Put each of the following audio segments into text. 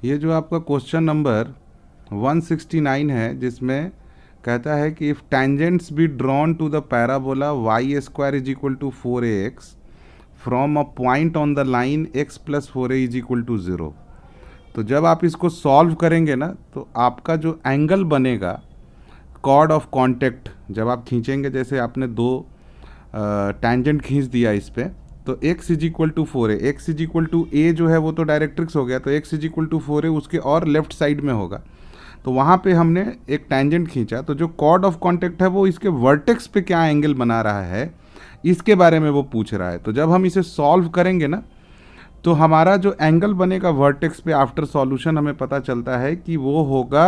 ये जो आपका क्वेश्चन नंबर 169 है, जिसमें कहता है कि if tangents be drawn to the parabola Y square is equal to 4ax from a point on the line x plus 4a is equal to 0। तो जब आप इसको सॉल्व करेंगे ना, तो आपका जो एंगल बनेगा कॉर्ड ऑफ कांटेक्ट, जब आप खींचेंगे, जैसे आपने दो टेंजेंट खींच दिया इस पे, तो x is equal to 4a, x is equal to a जो है वो तो डायरेक्ट्रिक्स हो गया, तो x is equal to 4a उसके और लेफ्ट साइड में होगा। तो वहाँ पे हमने एक टेंजेंट खींचा, तो जो कॉर्ड ऑफ कांटेक्ट है वो इसके वर्टेक्स पे क्या एंगल बना रहा है, इसके बारे में वो पूछ रहा है। तो जब हम इसे सॉल्व करेंगे ना, तो हमारा जो एंगल बनेगा वर्टेक्स पे आफ्टर सॉल्यूशन, हमें पता चलता है कि वो होगा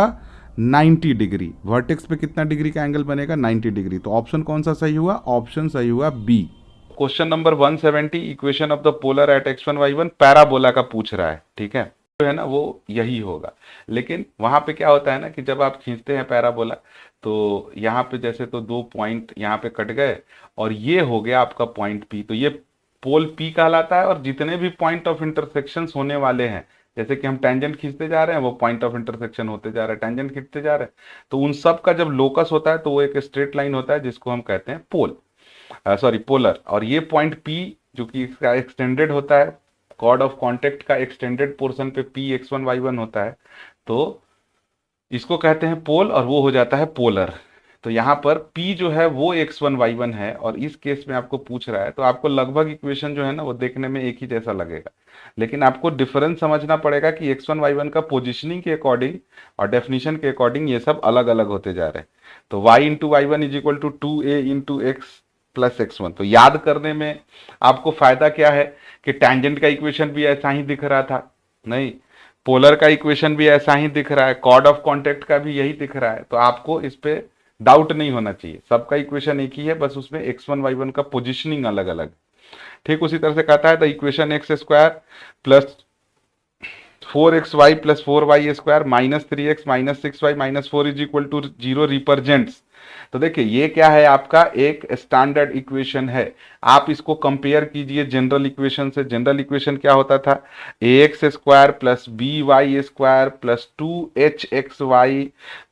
90 डिग्री। वर्टेक्स पे कितना डिग्री का एंगल बनेगा? 90 डिग्री। तो ऑप्शन कौन सा सही हुआ? ऑप्शन सही हुआ B. Question number 170, equation of the polar at x1 y1 parabola का पूछ रहा है, ठीक है। जो है ना वो यही होगा, लेकिन वहां पे क्या होता है ना कि जब आप खींचते हैं पैराबोला, तो यहाँ पे जैसे तो दो पॉइंट यहाँ पे कट गए और ये हो गया आपका पॉइंट पी, तो ये पोल पी कहलाता है। और जितने भी पॉइंट ऑफ इंटरसेक्शन होने वाले हैं, जैसे कि हम टेंजेंट खींचते जा रहे हैं, वो पॉइंट ऑफ इंटरसेक्शन होते जा रहे हैं, टेंजेंट खींचते जा रहे हैं, तो उन सब का जब लोकस होता है तो वो एक स्ट्रेट लाइन होता है जिसको हम कहते हैं पोल, सॉरी पोलर। और ये पॉइंट पी जो कि इसका एक्सटेंडेड होता है, कॉर्ड ऑफ कांटेक्ट का एक्सटेंडेड पोर्शन पे पी x1 y1 होता है, तो इसको कहते हैं पोल और वो हो जाता है पोलर। तो यहाँ पर P जो है वो x1 y1 है और इस केस में आपको पूछ रहा है, तो आपको लगभग इक्वेशन जो है ना वो देखने में एक ही जैसा लगेगा, लेकिन आपको डिफरेंस समझना पड़ेगा कि x1 y1 का पोजिशनिंग के अकॉर्डिंग और डेफिनेशन के अकॉर्डिंग ये सब अलग अलग होते जा रहे हैं। तो y into Y one is equal to 2a into X plus x1। तो याद करने में आपको फायदा क्या है कि टेंजेंट का इक्वेशन भी ऐसा ही दिख रहा था, नहीं, पोलर का इक्वेशन भी ऐसा ही दिख रहा है, कॉर्ड ऑफ कांटेक्ट का भी यही दिख रहा है, तो आपको इस पे डाउट नहीं होना चाहिए, सबका इक्वेशन एक ही है, बस उसमें x1 y1 का पोजीशनिंग अलग अलग। ठीक उसी तरह से कहता है the equation X square plus 4xy plus 4y square minus 3x minus 6y minus 4 is equal to 0 represents. तो देखिए ये क्या है, आपका एक स्टैंडर्ड इक्वेशन है। आप इसको कंपेयर कीजिए जनरल इक्वेशन से। जनरल इक्वेशन क्या होता था? ax square plus by square plus 2hxy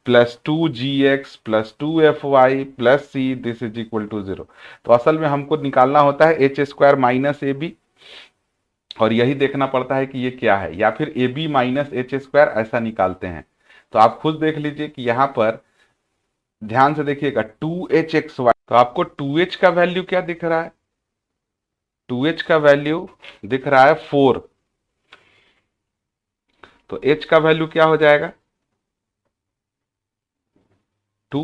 plus 2gx plus 2fy plus c this is equal to 0। तो असल में हमको निकालना होता है h square minus A B, और यही देखना पड़ता है कि ये क्या है, या फिर A B minus H square ऐसा निकालते हैं। तो आप खुद देख लीजिए कि यहां पर ध्यान से देखिएगा 2hxy, तो आपको 2h का वैल्यू क्या दिख रहा है? 2h का वैल्यू दिख रहा है 4, तो h का वैल्यू क्या हो जाएगा? 2।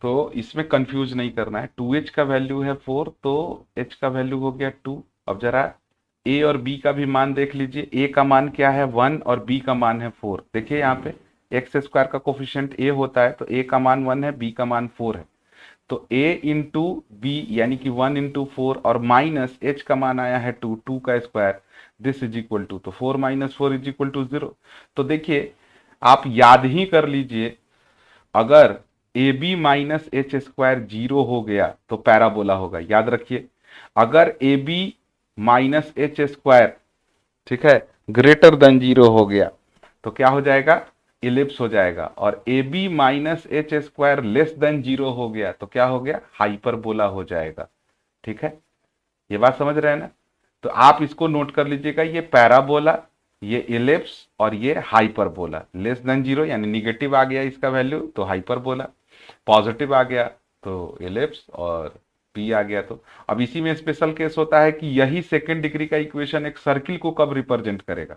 तो इसमें कंफ्यूज नहीं करना है, 2h का वैल्यू है 4, तो h का वैल्यू हो गया 2। अब जरा a और b का भी मान देख लीजिए, a का मान क्या है 1 और b का मान है 4। देखिए यहाँ पे एक्स स्क्वायर का कोफिशिएंट a होता है, तो a का मान 1 है, b का मान 4 है, तो a इंटू बी यानी कि 1 इंटू 4 और माइनस h का मान आया है 2, 2 का square this is equal to, तो 4 माइनस 4 इज इक्वल टू 0। तो देखिए आप याद ही कर लीजिए, अगर A B minus H square 0 हो गया तो पैराबोला होगा, याद रखिए। अगर A B minus H square, ठीक है, ग्रेटर देन 0 हो गया तो क्या हो जाएगा? इलिप्स हो जाएगा। और A B minus H square less than 0 हो गया तो क्या हो गया? हाइपरबोला हो जाएगा। ठीक है, ये बात समझ रहे हैं ना? तो आप इसको नोट कर लीजिएगा, ये पैराबोला, ये इलिप्स और ये हाइपरबोला। लेस देन 0 यानी निगेटिव आ गया इसका वैल्यू तो हाइपरबोला, पॉजिटिव आ गया तो इलिप्स, और पी आ गया तो। अब इसी में स्पेशल केस होता है कि यही सेकेंड डिग्री का इक्वेशन एक सर्किल को कब रिप्रेजेंट करेगा?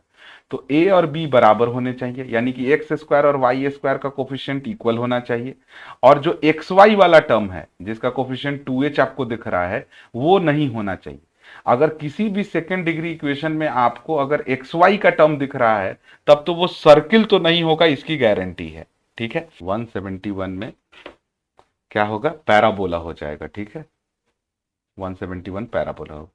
तो ए और बी बराबर होने चाहिए, यानी कि एक्स स्क्वायर और वाई स्क्वायर का कोफिशिएंट इक्वल होना चाहिए, और जो एक्स वाई वाला टर्म है जिसका कोफिशिएंट 2h आपको दिख रहा है वो नहीं होना चाहिए। अगर किसी भी सेकेंड डिग्री इक्वेशन में आपको अगर एक्स वाई का टर्म दिख रहा है तब तो वो सर्किल तो नहीं होगा, इसकी गारंटी है। ठीक है, 171 में क्या होगा? पैराबोला हो जाएगा। ठीक है, 171 पैराबोला हो।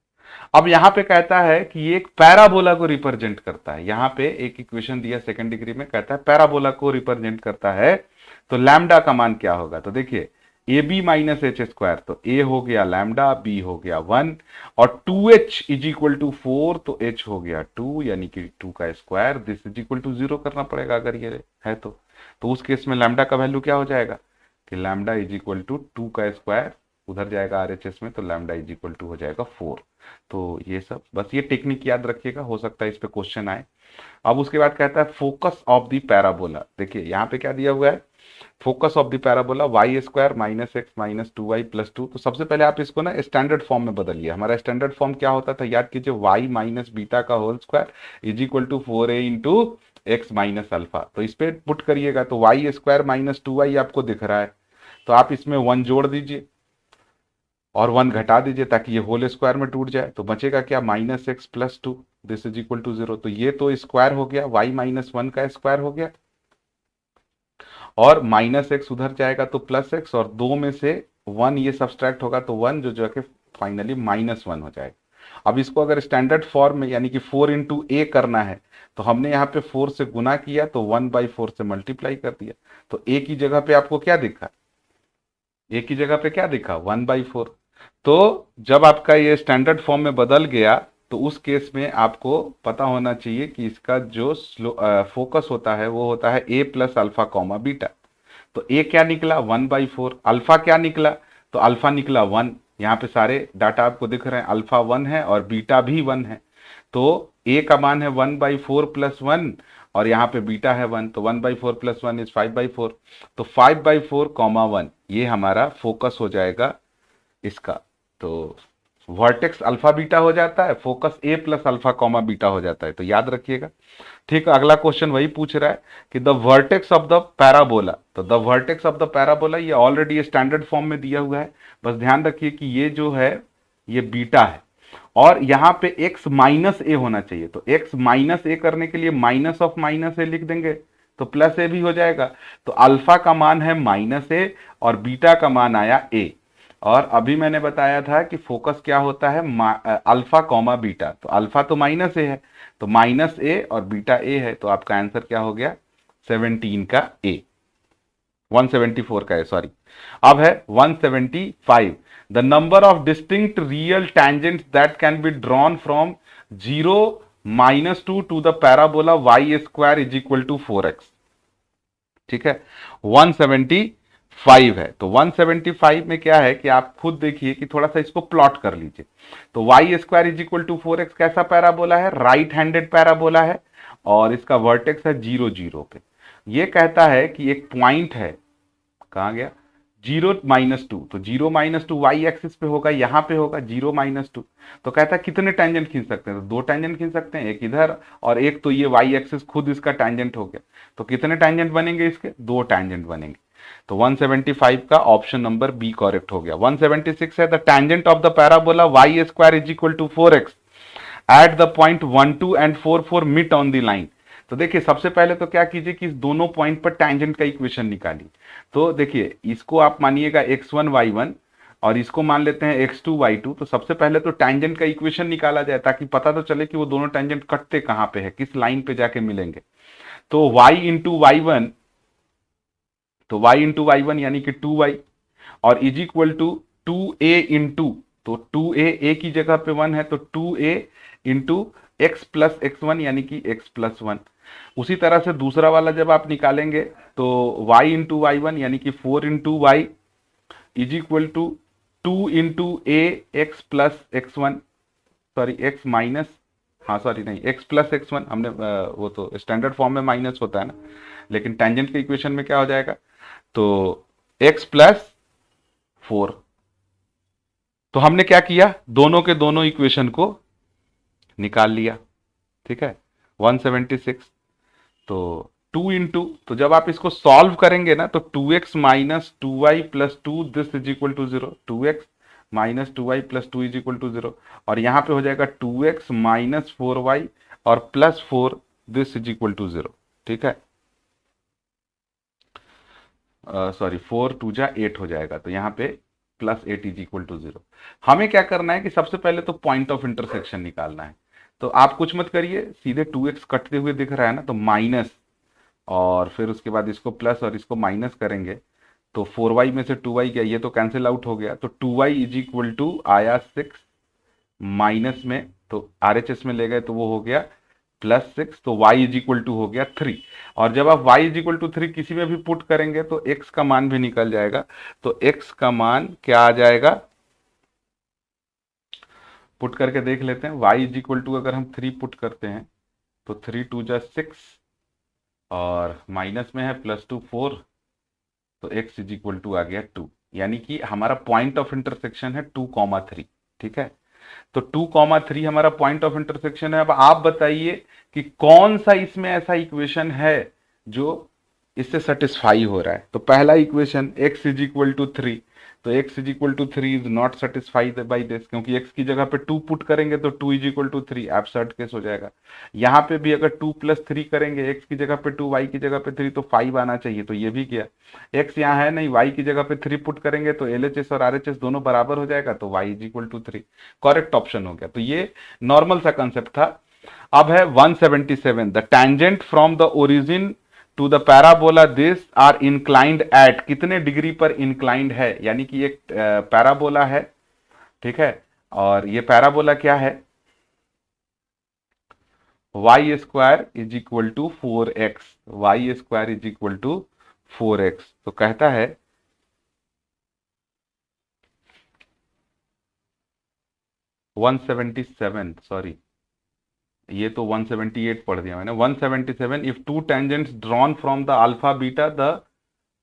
अब यहां पे कहता है कि ये एक पैराबोला को रिप्रेजेंट करता है। यहां पे एक इक्वेशन दिया सेकंड डिग्री में, कहता है पैराबोला को रिप्रेजेंट करता है, तो लैम्डा का मान क्या होगा? तो देखिए A B minus H square, तो ए हो गया लैम्डा, बी हो गया 1, और 2h इज इक्वल टू 4, तो h हो गया 2 यानी कि 2 का square, this is equal to 0 करना पड़ेगा अगर ये है तो उस केस में लैम्डा का वैल्यू क्या हो जाएगा कि लैम्डा इज इक्वल टू 2 का स्क्वायर, उधर जाएगा आरएचएस में, तो लैम्डा इज इक्वल टू हो जाएगा 4। तो ये सब बस ये टेक्निक याद रखिएगा, हो सकता है इस पे क्वेश्चन आए। अब उसके बाद कहता है फोकस ऑफ द पैराबोला। देखिए यहाँ पे क्या दिया हुआ है, focus of the parabola Y square minus x minus 2y plus 2। तो सबसे पहले आप इसको ना स्टैंडर्ड फॉर्म में बदलिए। हमारा स्टैंडर्ड फॉर्म क्या होता था, याद कीजिए, वाई माइनस बीटा का whole square is equal to 4a into x minus alpha. तो इस पे पुट करिएगा, तो वाई स्क्वायर माइनस 2y आपको दिख रहा है, तो आप इसमें 1 जोड़ दीजिए और 1 घटा दीजिए ताकि ये होल स्क्वायर में टूट जाए। तो बचेगा क्या, minus x plus 2, this is equal to 0। तो ये तो स्क्वायर हो गया, वाई माइनस 1 का स्क्वायर हो गया, और माइनस एक्स उधर जाएगा तो प्लस एक्स, और 2 में से 1 ये सब्सट्रैक्ट होगा तो 1 जो जाके फाइनली माइनस 1 हो जाएगा। अब इसको अगर स्टैंडर्ड फॉर्म में यानी कि 4 इंटू ए करना है, तो हमने यहाँ पे 4 से गुना किया तो 1/4 से मल्टीप्लाई कर दिया। तो ए की जगह पे आपको क्या दिखा, ए की जगह पे क्या दिखा, 1/4। तो जब आपका ये स्टैंडर्ड फॉर्म में बदल गया, तो उस केस में आपको पता होना चाहिए कि इसका जो फोकस होता है वो होता है ए प्लस अल्फा कॉमा बीटा। तो ए क्या निकला, 1/4। अल्फा क्या निकला, तो अल्फा निकला 1। यहाँ पे सारे डाटा आपको दिख रहे हैं, अल्फा 1 है और बीटा भी 1 है। तो ए का मान है 1/4 प्लस 1, और यहाँ पे बीटा है 1, तो 1/4 प्लस 1 इज 5/4। तो 5/4 कॉमा 1 ये हमारा फोकस हो जाएगा इसका। तो वर्टेक्स अल्फा बीटा हो जाता है, फोकस ए प्लस अल्फा कॉमा बीटा हो जाता है, तो याद रखिएगा। ठीक, अगला क्वेश्चन वही पूछ रहा है कि the vertex of the parabola. तो the vertex of the parabola ये ऑलरेडी स्टैंडर्ड फॉर्म में दिया हुआ है, बस ध्यान रखिए कि ये जो है ये बीटा है, और यहां पे x माइनस ए होना चाहिए। तो x माइनस ए करने के लिए माइनस ऑफ माइनस ए लिख देंगे तो प्लस ए भी हो जाएगा। तो अल्फा का मान है माइनस ए और बीटा का मान आया ए। और अभी मैंने बताया था कि फोकस क्या होता है, अल्फा कॉमा बीटा। तो अल्फा तो माइनस ए है, तो माइनस ए और बीटा ए है, तो आपका आंसर क्या हो गया, 17 का ए, 174 का है, सॉरी। अब है 175, the number of distinct real tangents that can be drawn from 0 -2 to the parabola Y square is equal to 4x। ठीक है, 175 है। तो 175 में क्या है कि आप खुद देखिए कि थोड़ा सा इसको प्लॉट कर लीजिए। तो y square is equal to 4x कैसा पैराबोला है, राइट हैंडेड पैराबोला है, और इसका वर्टेक्स है 0 0 पे। ये कहता है कि एक पॉइंट है, कहाँ गया, 0 -2, तो 0 -2 वाई एक्सिस पे होगा, यहां पे होगा 0 -2। तो कहता है कितने टेंजेंट खींच सकते हैं, तो 2 टेंजेंट खींच सकते हैं, एक इधर और एक तो ये वाई एक्सिस खुद इसका टेंजेंट हो गया। तो कितने टेंजेंट बनेंगे इसके, 2 टेंजेंट बनेंगे। तो 175 का ऑप्शन नंबर बी करेक्ट हो गया। 176 है, the tangent of the parabola Y square is equal to 4x at the point 1 2 and 4 4 मिट ऑन द लाइन। तो देखिए सबसे पहले तो क्या कीजिए कि इस दोनों पॉइंट पर टेंजेंट का इक्वेशन निकालिए। तो देखिए इसको आप मानिएगा x1 y1 और इसको मान लेते हैं x2 y2। तो सबसे पहले तो टेंजेंट का इक्वेशन निकाला जाए ताकि पता तो चले कि वो दोनों टेंजेंट कटते कहां पे है, किस लाइन पे जाके मिलेंगे। तो y इंटू वाई वन, तो y इंटू वाई वन यानी कि 2y, और is equal to 2a into, तो 2a a की जगह पे 1 है, तो 2a into X plus x1 यानी कि x प्लस 1। उसी तरह से दूसरा वाला जब आप निकालेंगे तो y इंटू वाई वन यानी कि 4 into y is equal to 2 into a x plus x1, sorry x minus, हाँ सॉरी नहीं, x प्लस x1 हमने वो तो स्टैंडर्ड फॉर्म में माइनस होता है ना, लेकिन टेंजेंट के इक्वेशन में क्या हो जाएगा, तो x प्लस 4। तो हमने क्या किया, दोनों के दोनों इक्वेशन को निकाल लिया। ठीक है, 176। तो 2 इंटू, तो जब आप इसको सॉल्व करेंगे ना तो 2x minus 2y plus 2 this is equal to 0, 2x minus 2y plus 2 is equal to 0, और यहां पे हो जाएगा 2x माइनस 4y और plus 4 this is equal to 0। ठीक है, सॉरी 4 2 जा 8 हो जाएगा, तो यहाँ पे प्लस 8 इज इक्वल टू 0। हमें क्या करना है कि सबसे पहले तो पॉइंट ऑफ इंटरसेक्शन निकालना है। तो आप कुछ मत करिए, सीधे 2x कटते हुए दिख रहा है ना, तो माइनस और फिर उसके बाद इसको प्लस और इसको माइनस करेंगे तो 4y में से 2y गया, ये तो कैंसिल आउट हो गया, तो 2y इज इक्वल टू आया 6 माइनस में, तो RHS में ले गए तो वो हो गया +6, तो y इज इक्वल टू हो गया 3। और जब आप y इज इक्वल टू 3 किसी में भी पुट करेंगे तो x का मान भी निकल जाएगा। तो x का मान क्या आ जाएगा, पुट करके देख लेते हैं। y इज इक्वल टू अगर हम 3 पुट करते हैं तो 3 2 जा 6 और माइनस में है +2 4, तो x इज इक्वल टू आ गया 2। यानी कि हमारा पॉइंट ऑफ इंटरसेक्शन है 2,3। ठीक है, तो 2,3 हमारा पॉइंट ऑफ इंटरसेक्शन है। अब आप बताइए कि कौन सा इसमें ऐसा इक्वेशन है जो इससे सेटिस्फाई हो रहा है। तो पहला equation x is equal to 3, तो x is equal to 3 is not satisfied by this, क्योंकि x की जगह पे 2 पुट करेंगे तो 2 is equal to 3, absurd case हो जाएगा। यहाँ पे भी अगर 2 + 3 करेंगे, x की जगह पे 2, y की जगह पे 3, तो 5 आना चाहिए, तो ये भी गया। x यहाँ है नहीं, y की जगह पे 3 पुट करेंगे तो LHS और RHS दोनों बराबर हो जाएगा, तो y is equal to 3, correct option हो गया। तो ये नॉर्मल सा कंसेप्ट था। अब है 177, the tangent from the origin to the parabola this are inclined at, कितने डिग्री पर इंक्लाइंड है, यानी कि एक पैराबोला है, ठीक है, और ये पैराबोला क्या है, y square is equal to 4x, y square is equal to 4x। तो कहता है 177, सॉरी ये तो 178 पढ़ दिया मैंने, 177, if two tangents drawn from the alpha beta the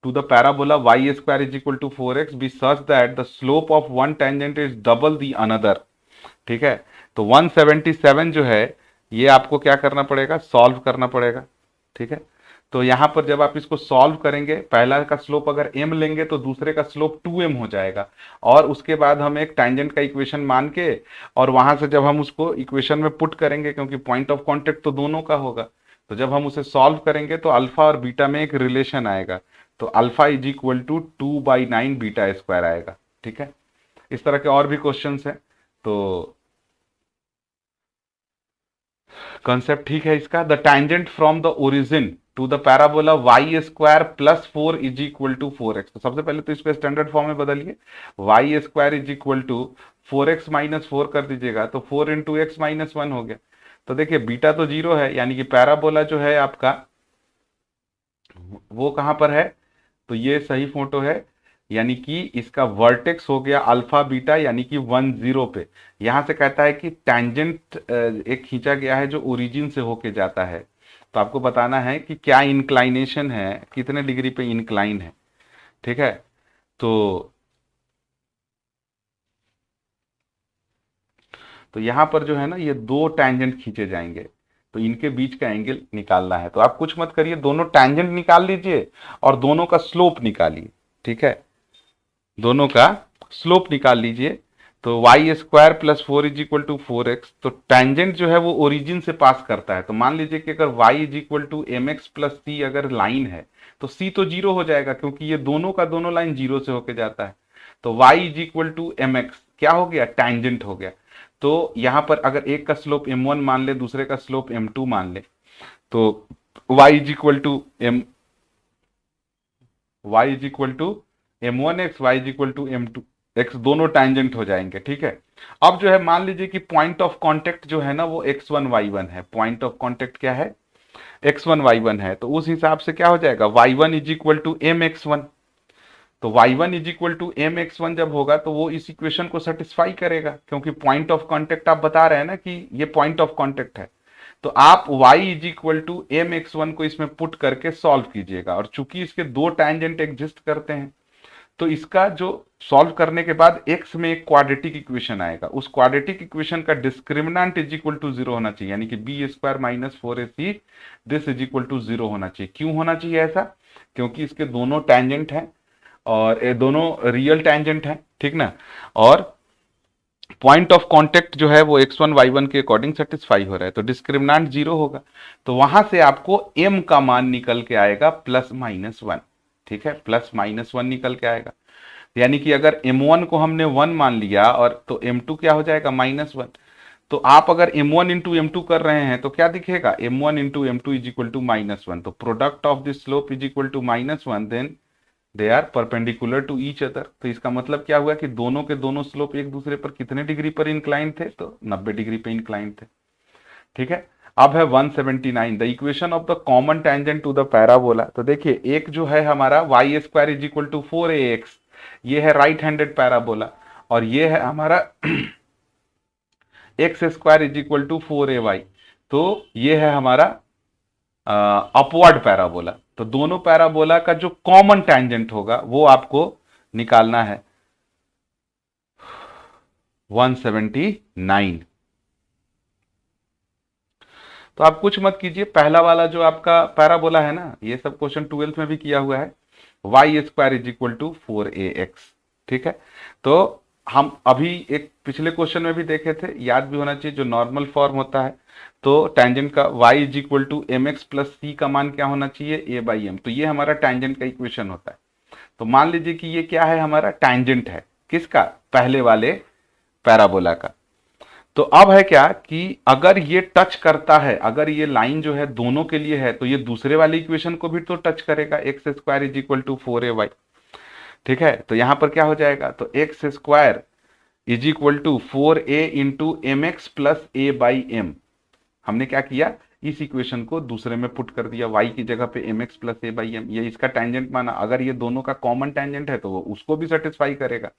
to the parabola y square is equal to 4x be such that the slope of one tangent is double the another। ठीक है, तो 177 जो है ये आपको क्या करना पड़ेगा, सॉल्व करना पड़ेगा। ठीक है, तो यहां पर जब आप इसको सॉल्व करेंगे, पहला का स्लोप अगर m लेंगे तो दूसरे का स्लोप 2m हो जाएगा, और उसके बाद हम एक टैंजेंट का इक्वेशन मान के, और वहां से जब हम उसको इक्वेशन में पुट करेंगे, क्योंकि पॉइंट ऑफ कॉन्टेक्ट तो दोनों का होगा, तो जब हम उसे सॉल्व करेंगे तो अल्फा और बीटा में एक रिलेशन आएगा, तो alpha is equal to 2/9 beta square आएगा। ठीक है, इस तरह के और भी क्वेश्चंस हैं, तो कॉन्सेप्ट ठीक है इसका। The tangent from the origin to the parabola y square plus 4 is equal to 4x। तो सबसे पहले तो इसको स्टैंडर्ड फॉर्म में बदलिए, y square is equal to 4x minus 4 कर दीजिएगा, तो 4 इंटू एक्स माइनस 1 हो गया। तो देखिए बीटा तो 0 है, यानी कि पैराबोला जो है आपका वो कहां पर है, तो ये सही फोटो है, यानी कि इसका वर्टेक्स हो गया अल्फा बीटा, यानी कि 10 पे। यहां से कहता है कि टैंजेंट एक खींचा गया है जो ओरिजिन से होके जाता है, तो आपको बताना है कि क्या इंक्लाइनेशन है, कितने डिग्री पे इंक्लाइन है। ठीक है, तो यहां पर जो है ना ये दो टैंजेंट खींचे जाएंगे, तो इनके बीच का एंगल निकालना है। तो आप कुछ मत करिए, दोनों टैंजेंट निकाल लीजिए और दोनों का स्लोप निकालिए। ठीक है, दोनों का स्लोप निकाल लीजिए, तो y square plus 4 is equal to 4x। तो टेंजेंट जो है वो ओरिजिन से पास करता है, तो मान लीजिए कि अगर y is equal to M x plus C अगर लाइन है तो c तो 0 हो जाएगा, क्योंकि ये दोनों का दोनों लाइन 0 से होके जाता है। तो y is equal to M x क्या हो गया, टैंजेंट हो गया। तो यहां पर अगर एक का स्लोप m1 मान ले, दूसरे का स्लोप m2 मान ले, तो y is equal to m1x, y is equal to m2x, दोनों टैंजेंट हो जाएंगे। ठीक है, अब जो है मान लीजिए कि पॉइंट ऑफ कांटेक्ट जो है ना वो x1 y1 है, पॉइंट ऑफ कांटेक्ट क्या है, x1 y1 है, तो उस हिसाब से क्या हो जाएगा, y1 is equal to mx1। तो y1 is equal to mx1 जब होगा तो वो इस इक्वेशन को सेटिस्फाई करेगा, क्योंकि पॉइंट ऑफ कांटेक्ट आप बता रहे हैं ना कि ये पॉइंट ऑफ कांटेक्ट है। तो आप y is equal to mx1 को इसमें पुट करके सॉल्व कीजिएगा, और चूंकि इसके दो टैंजेंट एग्जिस्ट करते हैं तो इसका जो सॉल्व करने के बाद x में एक क्वाड्रेटिक इक्वेशन आएगा, उस क्वाड्रेटिक इक्वेशन का डिस्क्रिमिनेंट इज इक्वल टू 0 होना चाहिए, यानी कि b square minus 4ac this is equal to 0 होना चाहिए। क्यों होना चाहिए ऐसा, क्योंकि इसके दोनों टैंजेंट हैं और ये दोनों रियल टैंजेंट हैं। ठीक ना, और पॉइंट ऑफ कांटेक्ट जो है वो x1 y1 के अकॉर्डिंग सेटिस्फाई हो रहा है, तो डिस्क्रिमिनेंट 0 होगा, तो वहां से आपको m का मान निकल के आएगा +-1। ठीक है, +-1 निकल के आएगा, यानी कि अगर m1 को हमने 1 मान लिया और तो m2 क्या हो जाएगा, -1। तो आप अगर m1 इंटू m2 कर रहे हैं तो क्या दिखेगा, m1 into m2 is equal to -1। तो product of this slope is equal to -1, then they are perpendicular to each other. तो इसका मतलब क्या हुआ कि दोनों के दोनों स्लोप एक दूसरे पर कितने डिग्री पर इंक्लाइन थे, तो 90 डिग्री पे इंक्लाइन थे। ठीक है। अब है 179, the equation of the common tangent to the parabola. तो देखिए एक जो है हमारा y square is equal to 4ax, ये है राइट हैंडेड पैराबोला, और ये है हमारा x square is equal to 4ay, तो ये है हमारा अपवर्ड पैराबोला। तो दोनों पैराबोला का जो कॉमन टेंजेंट होगा वो आपको निकालना है 179। तो आप कुछ मत कीजिए, पहला वाला जो आपका पैराबोला है ना, ये सब क्वेश्चन 12th में भी किया हुआ है, y square is equal to 4ax। ठीक है। तो हम अभी एक पिछले क्वेश्चन में भी देखे थे, याद भी होना चाहिए, जो नॉर्मल फॉर्म होता है तो टेंजेंट का y is equal to M x plus C का मान क्या होना चाहिए, a बाई एम। तो ये हमारा टेंजेंट का इक्वेशन होता है। तो मान लीजिए कि ये क्या है, हमारा टेंजेंट है किसका, पहले वाले पैराबोला का। तो अब है क्या कि अगर ये टच करता है, अगर ये लाइन जो है दोनों के लिए है, तो ये दूसरे वाले इक्वेशन को भी तो टच करेगा, x square is equal to 4ay। ठीक है। तो यहां पर क्या हो जाएगा, तो x square is equal to 4a into m x plus a by m. हमने क्या किया, इस इक्वेशन को दूसरे में पुट कर दिया, y की जगह पे m x plus a by m, ये इसका टेंजेंट माना। अगर ये दोनों का कॉमन टेंजेंट है तो वो उसको भी सेटिस्फाई करेगा।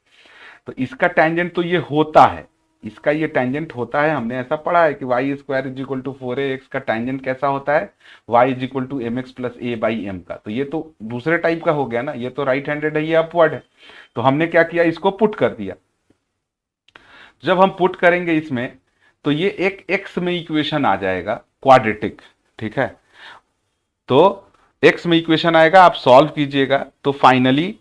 तो इसका टेंजेंट तो ये होता है, इसका ये टेंजेंट होता है, हमने ऐसा पढ़ा है कि y square is equal to 4ax का टेंजेंट कैसा होता है, y is equal to M x plus a by m का। तो ये तो दूसरे टाइप का हो गया ना, ये तो राइट हैंडेड है, ये अपवर्ड है। तो हमने क्या किया, इसको पुट कर दिया। जब हम पुट करेंगे इसमें तो ये एक एक्स में इक्वेशन आ जाएगा क्वाड्रेटिक। ठीक है। तो एक्स में इक्वेशन आएगा, आप सॉल्व कीजिएगा, तो फाइनली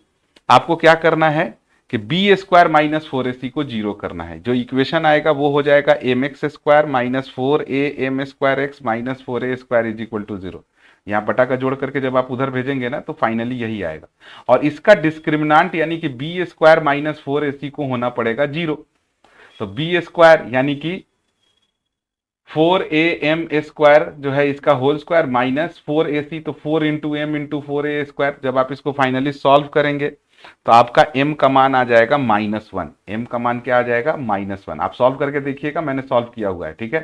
आपको क्या करना है कि बी स्क्वायर माइनस 4ac को जीरो करना है। जो इक्वेशन आएगा वो हो जाएगा m x square minus 4a m square x minus 4a square is equal to 0। यहां बटा का जोड़ करके जब आप उधर भेजेंगे ना तो फाइनली यही आएगा। और इसका डिस्क्रिमिनांट यानी कि बी स्क्वायर माइनस 4ac को होना पड़ेगा 0। तो बी स्क्वायर यानी कि 4am स्क्वायर जो है इसका होल स्क्वायर माइनस 4ac, तो 4 into M into 4a square. जब आप इसको फाइनली सॉल्व करेंगे तो आपका m का मान आ जाएगा -1। m का मान क्या आ जाएगा, -1। आप सॉल्व करके देखिएगा, मैंने सॉल्व किया हुआ है। ठीक है।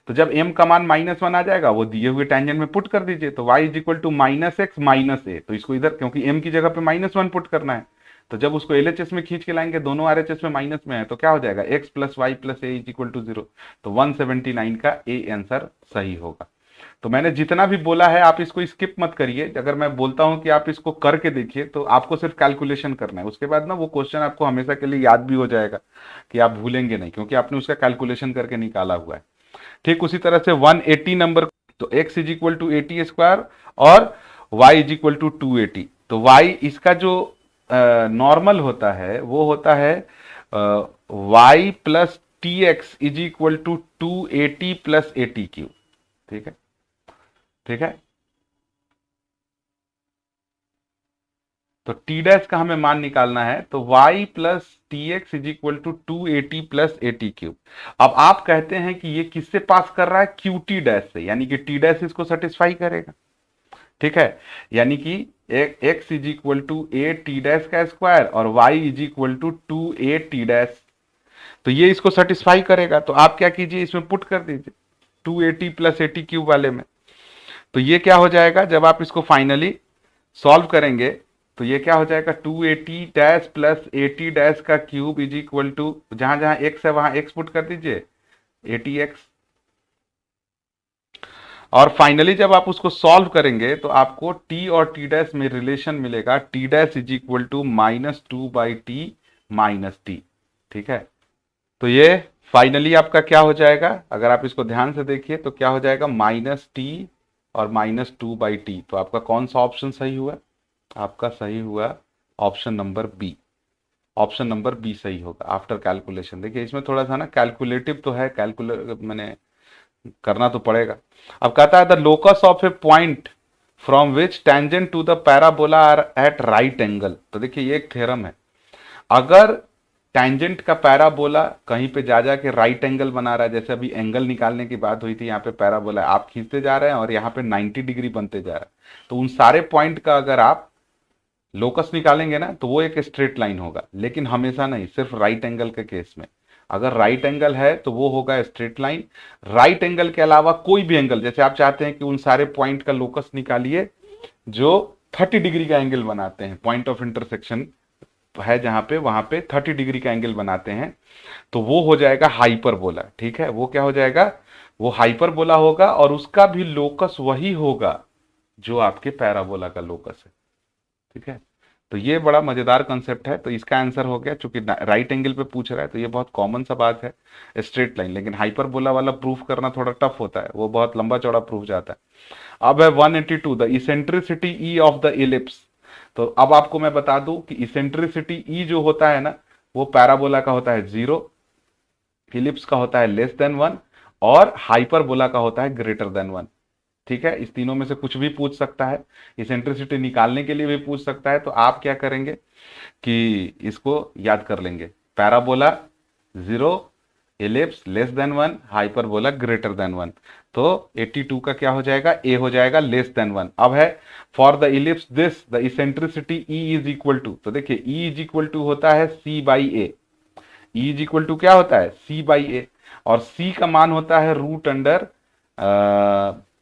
तो जब m का मान -1 आ जाएगा, वो दिए हुए टेंजेंट में पुट कर दीजिए, तो y is equal to minus x minus A. तो इसको इधर, क्योंकि m की जगह पे -1 पुट करना है, तो जब उसको एलएचएस में खींच के लाएंगे, दोनों आरएचएस में माइनस में है, तो क्या हो जाएगा, x plus y plus a is equal to 0। तो 179 का ए आंसर सही होगा। तो मैंने जितना भी बोला है आप इसको स्किप मत करिए। अगर मैं बोलता हूं कि आप इसको करके देखिए तो आपको सिर्फ कैलकुलेशन करना है, उसके बाद ना वो क्वेश्चन आपको हमेशा के लिए याद भी हो जाएगा कि आप भूलेंगे नहीं, क्योंकि आपने उसका कैलकुलेशन करके निकाला हुआ है। ठीक उसी तरह से 180 नंबर, तो x is equal to 80 square और y इज इक्वल टू 280। तो y इसका जो नॉर्मल होता है वो होता है y plus t x is equal to 280 plus 80 cube. ठीक है। ठीक है। तो टी डैश का हमें मान निकालना है, तो y plus t x is equal to 280 plus 80 cube. अब आप कहते हैं कि ये किससे पास कर रहा है, क्यू टी डैश से, यानी कि टी डैश इसको सेटिस्फाई करेगा। ठीक है। यानी कि x is equal to a t dash का स्क्वायर और y is equal to 2a t dash. तो ये इसको सेटिस्फाई करेगा। तो आप क्या कीजिए, इसमें पुट कर दीजिए 280 प्लस 80 क्यूब वाले में। तो ये क्या हो जाएगा, जब आप इसको फाइनली सॉल्व करेंगे तो ये क्या हो जाएगा, 280 डैश प्लस 80 डैश का क्यूब इज इक्वल टू, जहां जहां x है वहां x पुट कर दीजिए 80x। और फाइनली जब आप उसको सॉल्व करेंगे तो आपको t और t डैश में रिलेशन मिलेगा, t dash is equal to -2/t minus t. ठीक है। तो ये फाइनली आपका क्या हो जाएगा, अगर आप इसको ध्यान से देखिए तो क्या हो जाएगा, -t और -2/t। तो आपका कौन सा ऑप्शन सही हुआ, आपका सही हुआ option number b. Option number b सही होगा आफ्टर कैलकुलेशन। देखिए इसमें थोड़ा सा ना कैलकुलेटिव तो है, मैंने करना तो पड़ेगा। अब कहता है the locus of a point from which tangent to the parabola are at right angle. तो देखिए ये एक थ्योरम है, अगर टेंजेंट का पैराबोला कहीं पे जा जाके राइट एंगल बना रहा है, जैसे अभी एंगल निकालने की बात हुई थी, यहाँ पे पैराबोला आप खींचते जा रहे हैं और यहाँ पे 90 डिग्री बनते जा रहा है, तो उन सारे पॉइंट का अगर आप लोकस निकालेंगे ना तो वो एक स्ट्रेट लाइन होगा, लेकिन हमेशा नहीं, सिर्फ राइट एंगल के केस में। अगर राइट एंगल है तो वो होगा स्ट्रेट लाइन। राइट एंगल के अलावा कोई भी एंगल, जैसे आप चाहते हैं कि उन सारे पॉइंट का लोकस निकालिए जो 30 डिग्री का एंगल बनाते हैं, पॉइंट ऑफ इंटरसेक्शन है जहां पे, वहां पे 30 डिग्री का एंगल बनाते हैं, तो वो हो जाएगा हाइपरबोला। ठीक है, वो क्या हो जाएगा, वो हाइपरबोला होगा, और उसका भी लोकस वही होगा जो आपके पैराबोला का लोकस है। ठीक है, तो ये बड़ा मजेदार कंसेप्ट है। तो इसका आंसर हो गया, चूंकि राइट एंगल पे पूछ रहा है तो ये बहुत कॉमन सा बात है, स्ट्रेट लाइन। लेकिन हाइपरबोला वाला प्रूफ करना थोड़ा टफ होता है, वो बहुत लंबा चौड़ा प्रूफ जाता है। अब है 182, the eccentricity E of the ellipse. तो अब आपको मैं बता दूं कि इसेंट्रिसिटी ई जो होता है ना, वो पैराबोला का होता है 0, इलिप्स का होता है लेस देन 1, और हाइपरबोला का होता है ग्रेटर देन 1। ठीक है, इस तीनों में से कुछ भी पूछ सकता है, इसेंट्रिसिटी निकालने के लिए भी पूछ सकता है। तो आप क्या करेंगे कि इसको याद कर लेंगे, parabola 0, ellipse less than 1, hyperbola greater than 1। तो 82 का क्या हो जाएगा, ए हो जाएगा लेस देन 1। अब है for the ellipse this the eccentricity E is equal to, तो देखिए ई इज इक्वल टू होता है C by A. E is equal to क्या होता है, सी बाई ए, और सी का मान होता है रूट अंडर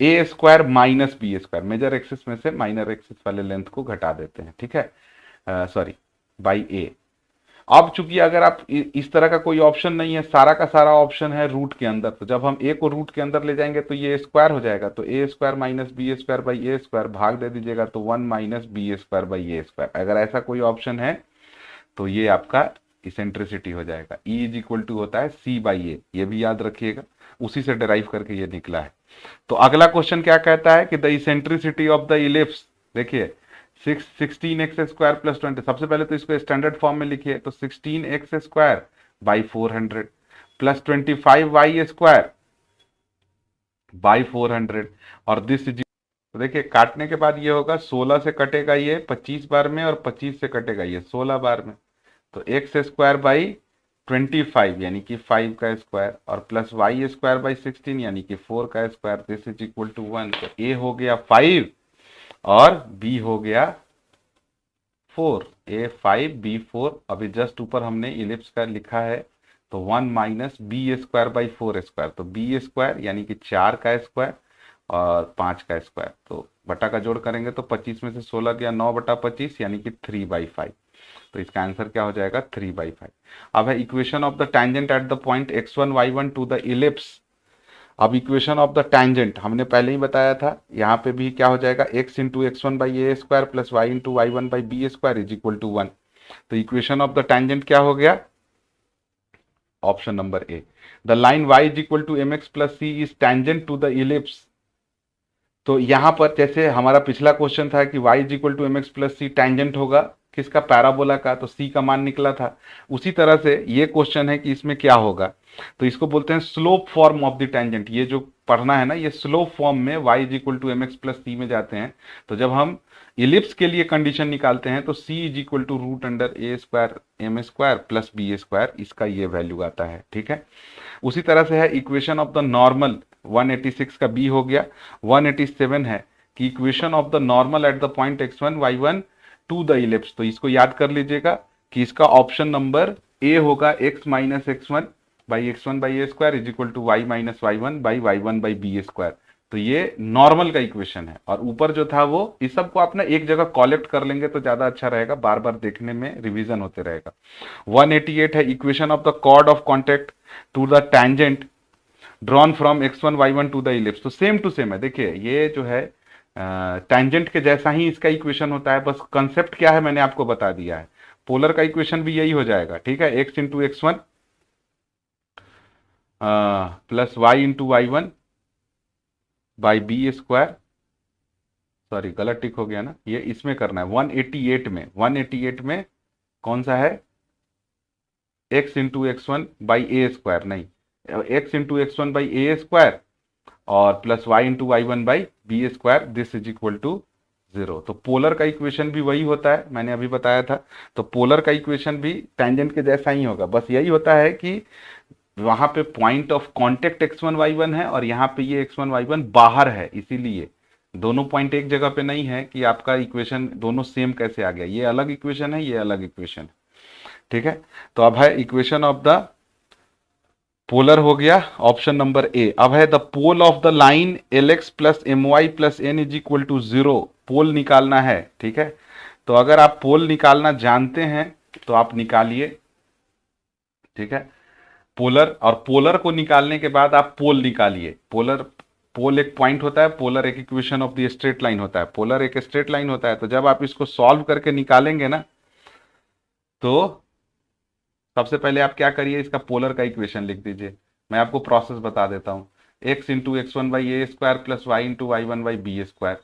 ए square minus B square. Major axis में से माइनर एक्सिस वाले लेंथ को घटा देते हैं। ठीक है, सॉरी, बाई ए। अब चूंकि अगर आप इस तरह का कोई ऑप्शन नहीं है, सारा का सारा ऑप्शन है रूट के अंदर, तो जब हम ए को रूट के अंदर ले जाएंगे तो ये स्क्वायर हो जाएगा, तो A square minus B square by A square, भाग दे दीजिएगा तो 1 minus B square by A square. अगर ऐसा कोई ऑप्शन है तो ये आपका इसेंट्रिसिटी हो जाएगा। ई इज इक्वल टू होता है सी बाई ए, ये भी याद रखिएगा, उसी से डिराइव करके ये निकला है। तो अगला क्वेश्चन क्या कहता है कि the eccentricity of the ellipse, देखिए 16x स्क्वायर प्लस 20, सबसे पहले तो इसको स्टैंडर्ड फॉर्म में लिखिए, तो 16x square by 400 plus 25y square by 400, और दिस इज, तो देखिए काटने के बाद ये होगा 16 से कटेगा ये 25 बार में, और 25 से कटेगा ये 16 बार में, तो एक्स स्क्वायर बाई 25 यानी कि 5 का स्क्वायर, और प्लस वाई स्क्वायर बाई 16 यानी कि 4 का square, this is equal to 1। तो ए हो गया 5 और बी हो गया 4, ए 5 बी 4। अभी जस्ट ऊपर हमने इलिप्स का लिखा है, तो 1 minus B square by 4 square, तो बी स्क्वायर यानी कि 4 का स्क्वायर और 5 का स्क्वायर, तो बटा का जोड़ करेंगे तो 25 में से 16 गया 9 बटा 25 यानी कि 3/5। तो इसका आंसर क्या हो जाएगा, 3/5। अब है equation of the tangent at the point x1 y1 to the ellipse. अब इक्वेशन ऑफ द टैंजेंट हमने पहले ही बताया था, यहाँ पे भी क्या हो जाएगा, x into x1 by A square plus y into Y one by B square is equal to 1। तो इक्वेशन ऑफ द टैंजेंट क्या हो गया, option number a, the line y is equal to M x plus c is tangent to the ellipse. तो यहां पर जैसे हमारा पिछला क्वेश्चन था कि y is equal to M x plus c tangent होगा किसका, पैराबोला का, तो c का मान निकला था। उसी तरह से ये क्वेश्चन है कि इसमें क्या होगा, तो इसको बोलते हैं slope form of the tangent. ये जो पढ़ना है ना, ये स्लोप फॉर्म में y is equal to M x plus C में जाते हैं। तो जब हम इलिप्स के लिए कंडीशन निकालते हैं तो c is equal to root under A square m square plus b square, इसका ये वैल्यू आता है। ठीक है, उसी तरह से है इक्वेशन ऑफ द नॉर्मल, 186 का बी हो गया। 187 है कि equation of the normal at the point x1 y1 to the ellipse. तो इसको याद कर लीजिएगा कि इसका ऑप्शन नंबर ए होगा x minus x1 by x1 by A square is equal to y minus y1 by y1 by B square. तो ये नॉर्मल का इक्वेशन है, और ऊपर जो था वो, इस सबको आप ना एक जगह कॉलेक्ट कर लेंगे तो ज्यादा अच्छा रहेगा, बार बार देखने में रिवीजन होते रहेगा। 188 है equation of the chord of contact to the tangent drawn from x1 y1 to the ellipse. तो सेम टू सेम है, देखिए ये जो है टैंजेंट के जैसा ही इसका इक्वेशन होता है, बस कंसेप्ट क्या है मैंने आपको बता दिया है। पोलर का इक्वेशन भी यही हो जाएगा। ठीक है, x into x1 plus y into Y one by B square, sorry गलत टिक हो गया ना, ये इसमें करना है 188 में। 188 में कौन सा है, x into x1 by A square, नहीं, x into x1 by A square और plus y into Y one by B square, this is equal to 0। तो पोलर का इक्वेशन भी वही होता है, मैंने अभी बताया था। तो पोलर का इक्वेशन भी टेंजेंट के जैसा ही होगा, बस यही होता है कि वहां पे point of contact x1 y1 है और यहाँ पे ये x1 y1 बाहर है, इसीलिए दोनों पॉइंट एक जगह पे नहीं है कि आपका इक्वेशन दोनों सेम कैसे आ गया, ये अलग इक्वेशन है, ये अलग इक्वेशन है, ठीक है। तो अब है इक्वेशन ऑफ द पोलर हो गया ऑप्शन नंबर ए। अब है the pole of the line L x plus M Y plus N is equal to zero, pole निकालना है, ठीक है। तो अगर आप पोल निकालना जानते हैं तो आप निकालिए, ठीक है। पोलर, और पोलर को निकालने के बाद आप पोल निकालिए। पोलर, पोल एक पॉइंट होता है, पोलर एक equation of the straight line होता है, पोलर एक स्ट्रेट लाइन होता है। तो जब आप इसको सॉल्व करके निकालेंगे ना, तो सबसे पहले आप क्या करिए, इसका पोलर का इक्वेशन लिख दीजिए। मैं आपको प्रोसेस बता देता हूँ। X into x one by A square plus y into Y one by B square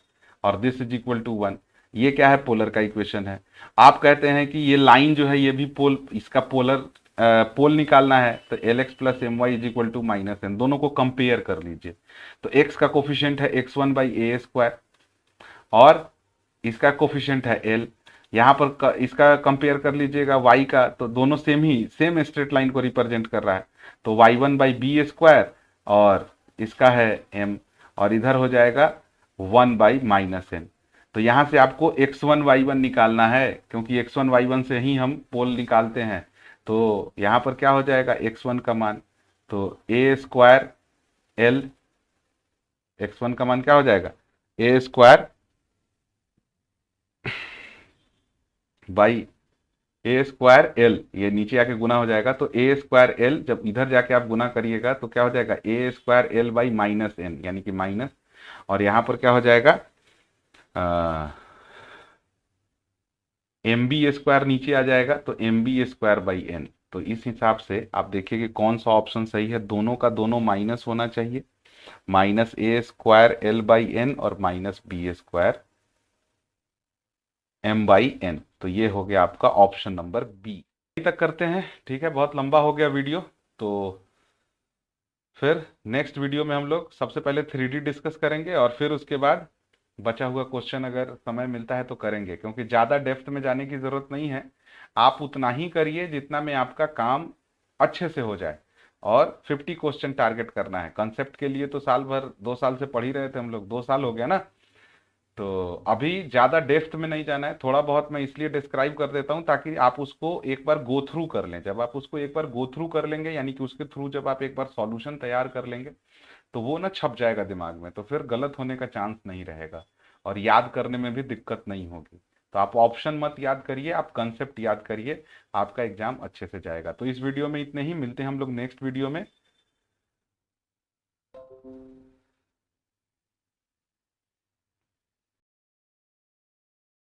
और this is equal to one. ये क्या है, पोलर का इक्वेशन है। आप कहते हैं कि ये लाइन जो है ये भी पोल, इसका पोलर पोल निकालना है, तो l x plus M y is equal to minus n, दोनों को कंपेयर कर लीजिए। तो एक्स का कोफिशियंट है x one by A square और इसका कोफिशियंट है एल। यहाँ पर इसका कंपेयर कर लीजिएगा y का, तो दोनों सेम ही, सेम स्ट्रेट लाइन को रिप्रेजेंट कर रहा है। तो y one by B square और इसका है m, और इधर हो जाएगा 1 बाई माइनस एन। तो यहाँ से आपको x1 y1 निकालना है, क्योंकि x1 y1 से ही हम पोल निकालते हैं। तो यहाँ पर क्या हो जाएगा, x1 का मान, तो ए स्क्वायर एल, x1 का मान क्या हो जाएगा, a square by A square l, ये नीचे आके गुना हो जाएगा। तो ए स्क्वायर एल जब इधर जाके आप गुना करिएगा तो क्या हो जाएगा, a square l by minus n, यानी कि माइनस, और यहां पर क्या हो जाएगा, एम बी स्क्वायर नीचे आ जाएगा, तो m b square by n. तो इस हिसाब से आप देखिए कि कौन सा ऑप्शन सही है, दोनों का दोनों माइनस होना चाहिए, minus a square l by n और minus B square m by n. तो ये हो गया आपका ऑप्शन नंबर बी। तक करते हैं, ठीक है, बहुत लंबा हो गया वीडियो। तो फिर नेक्स्ट वीडियो में हम लोग सबसे पहले 3D डिस्कस करेंगे और फिर उसके बाद बचा हुआ क्वेश्चन अगर समय मिलता है तो करेंगे, क्योंकि ज़्यादा डेप्थ में जाने की ज़रूरत नहीं है। आप उतना ही करिए जितना में आपका काम अच्छे से हो जाए, और 50 क्वेश्चन टारगेट करना है। कंसेप्ट के लिए तो साल भर 2 साल से पढ़ ही रहे थे हम लोग, 2 साल हो गया ना। तो अभी ज़्यादा डेप्थ में नहीं जाना है, थोड़ा बहुत मैं इसलिए डिस्क्राइब कर देता हूँ ताकि आप उसको एक बार गो थ्रू कर लें। जब आप उसको एक बार गो थ्रू कर लेंगे, यानी कि उसके थ्रू जब आप एक बार सॉल्यूशन तैयार कर लेंगे, तो वो ना छप जाएगा दिमाग में, तो फिर गलत होने का चांस नहीं रहेगा और याद करने में भी दिक्कत नहीं होगी। तो आप ऑप्शन मत याद करिए, आप कंसेप्ट याद करिए, आपका एग्जाम अच्छे से जाएगा। तो इस वीडियो में इतने ही, मिलते हैं हम लोग नेक्स्ट वीडियो में।